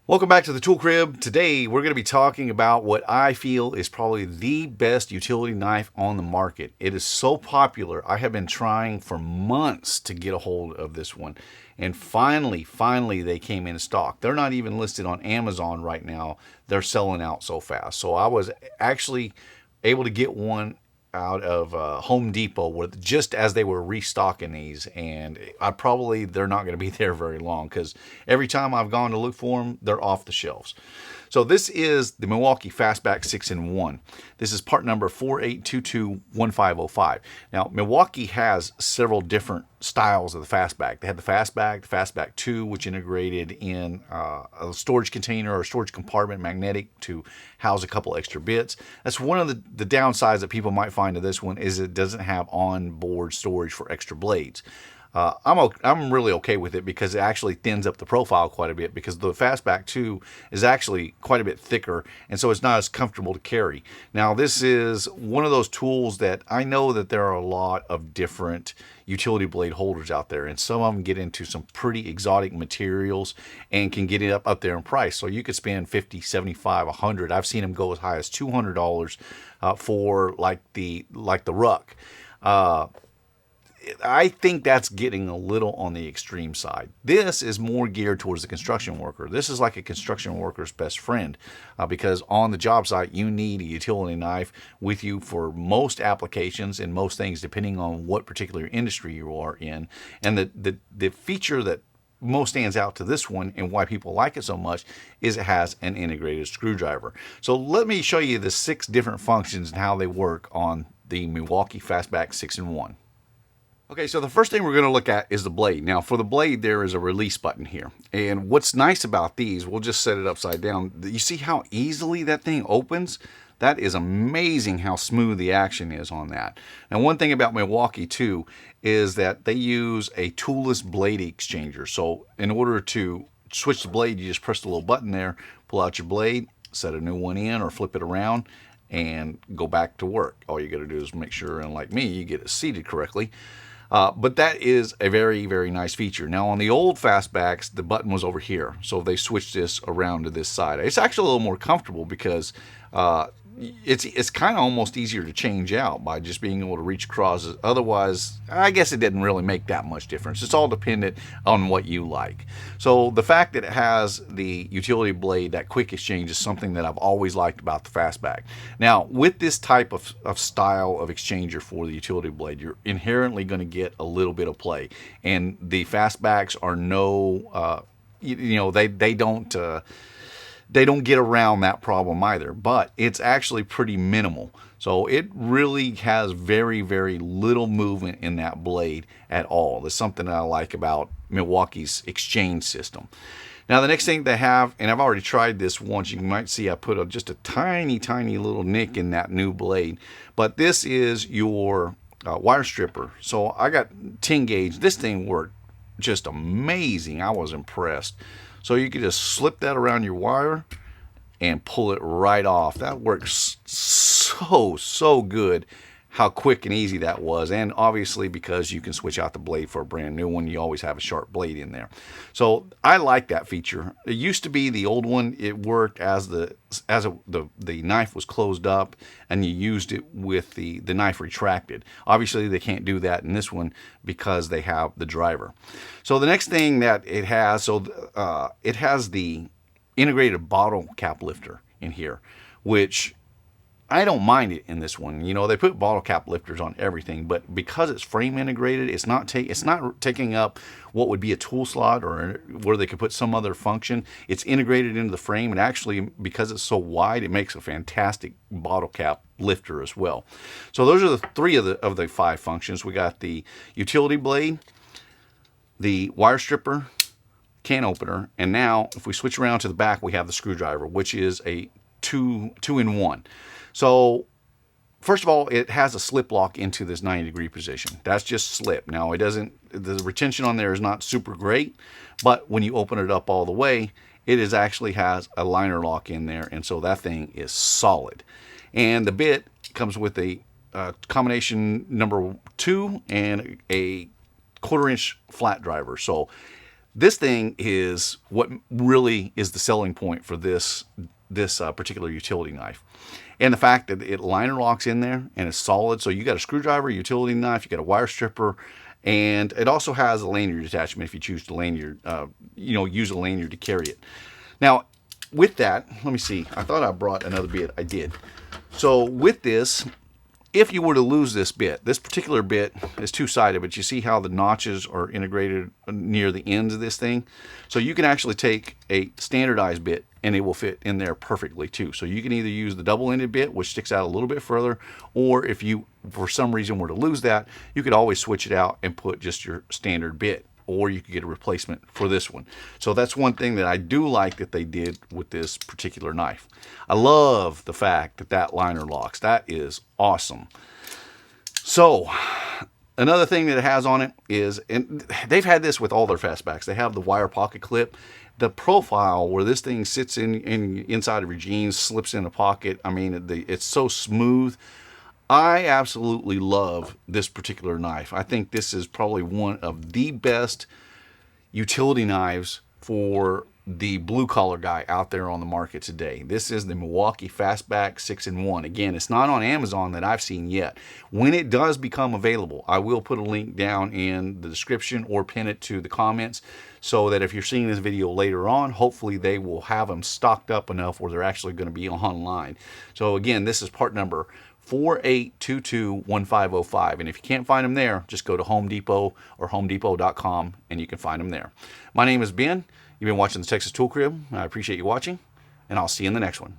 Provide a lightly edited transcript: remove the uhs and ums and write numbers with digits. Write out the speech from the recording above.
Welcome back to the Tool Crib. Today we're going to be talking about what I feel is probably the best utility knife on the market. It is so popular. I have been trying for months to get a hold of this one. And finally they came in stock. They're not even listed on Amazon right now. They're selling out so fast. So I was actually able to get one out of Home Depot with just as they were restocking these, and they're not going to be there very long because every time I've gone to look for them, they're off the shelves. So this is the Milwaukee FastBack 6-in-1. This is part number 48221505. Now, Milwaukee has several different styles of the FastBack. They had the FastBack 2, which integrated in a storage container or storage compartment magnetic to house a couple extra bits. That's one of the downsides that people might find to this one is it doesn't have onboard storage for extra blades. I'm really okay with it because it actually thins up the profile quite a bit, because the FastBack 2 is actually quite a bit thicker, and so it's not as comfortable to carry. Now, this is one of those tools that I know that there are a lot of different utility blade holders out there, and some of them get into some pretty exotic materials and can get it up there in price. So you could spend $50, $75, $100. I've seen them go as high as $200 for like the ruck. I think that's getting a little on the extreme side. This is more geared towards the construction worker. This is like a construction worker's best friend, because on the job site, you need a utility knife with you for most applications and most things, depending on what particular industry you are in. And the feature that most stands out to this one and why people like it so much is it has an integrated screwdriver. So let me show you the 6 different functions and how they work on the Milwaukee FastBack 6-in-1. Okay, so the first thing we're going to look at is the blade. Now, for the blade, there is a release button here. And what's nice about these, we'll just set it upside down. You see how easily that thing opens? That is amazing how smooth the action is on that. Now, one thing about Milwaukee, too, is that they use a toolless blade exchanger. So in order to switch the blade, you just press the little button there, pull out your blade, set a new one in, or flip it around, and go back to work. All you got to do is make sure, and like me, you get it seated correctly. But that is a very, very nice feature. Now, on the old FastBacks, the button was over here, so they switched this around to this side. It's actually a little more comfortable because it's kind of almost easier to change out by just being able to reach across. Otherwise, I guess it didn't really make that much difference. It's all dependent on what you like. So the fact that it has the utility blade, that quick exchange, is something that I've always liked about the FastBack. Now, with this type of style of exchanger for the utility blade, you're inherently going to get a little bit of play. And the FastBacks are they don't get around that problem either, but it's actually pretty minimal. So it really has very, very little movement in that blade at all. That's something that I like about Milwaukee's exchange system. Now, the next thing they have, and I've already tried this once, you might see I put just a tiny, tiny little nick in that new blade, but this is your wire stripper. So I got 10 gauge. This thing worked just amazing. I was impressed. So you can just slip that around your wire and pull it right off. That works so good, how quick and easy that was. And obviously, because you can switch out the blade for a brand new one, you always have a sharp blade in there. So I like that feature. It used to be the old one. It worked as the knife was closed up and you used it with the knife retracted. Obviously, they can't do that in this one because they have the driver. So the next thing that it has, it has the integrated bottle cap lifter in here, which I don't mind it in this one. You know, they put bottle cap lifters on everything, but because it's frame integrated, it's not taking up what would be a tool slot or where they could put some other function. It's integrated into the frame, and actually, because it's so wide, it makes a fantastic bottle cap lifter as well. So those are the 3 of the 5 functions. We got the utility blade, the wire stripper, can opener, and now if we switch around to the back, we have the screwdriver, which is a two-in-1. So first of all, it has a slip lock into this 90-degree position. That's just slip. Now, the retention on there is not super great, but when you open it up all the way, it actually has a liner lock in there, and so that thing is solid. And the bit comes with a combination number 2 and a 1/4-inch flat driver. So This thing is what really is the selling point for this particular utility knife. And the fact that it liner locks in there and it's solid. So you got a screwdriver, utility knife, you got a wire stripper, and it also has a lanyard attachment if you choose to lanyard, use a lanyard to carry it. Now, with that, let me see. I thought I brought another bit. I did. So with this, if you were to lose this bit, this particular bit is two-sided, but you see how the notches are integrated near the ends of this thing? So you can actually take a standardized bit and it will fit in there perfectly too. So you can either use the double-ended bit, which sticks out a little bit further, or if you, for some reason, were to lose that, you could always switch it out and put just your standard bit, or you could get a replacement for this one. So that's one thing that I do like that they did with this particular knife. I love the fact that that liner locks. That is awesome. So another thing that it has on it is, and they've had this with all their fastbacks, they have the wire pocket clip. The profile where this thing sits inside of your jeans, slips in a pocket, I mean, it's so smooth. I absolutely love this particular knife. I think this is probably one of the best utility knives for the blue-collar guy out there on the market today. This is the Milwaukee FastBack 6-in-1. Again, it's not on Amazon that I've seen yet. When it does become available, I will put a link down in the description or pin it to the comments so that if you're seeing this video later on, hopefully they will have them stocked up enough where they're actually going to be online. So again, this is part number 48221505, and if you can't find them there, just go to Home Depot or homedepot.com and you can find them there. My name is Ben. You've been watching the Texas Tool Crib. I appreciate you watching, and I'll see you in the next one.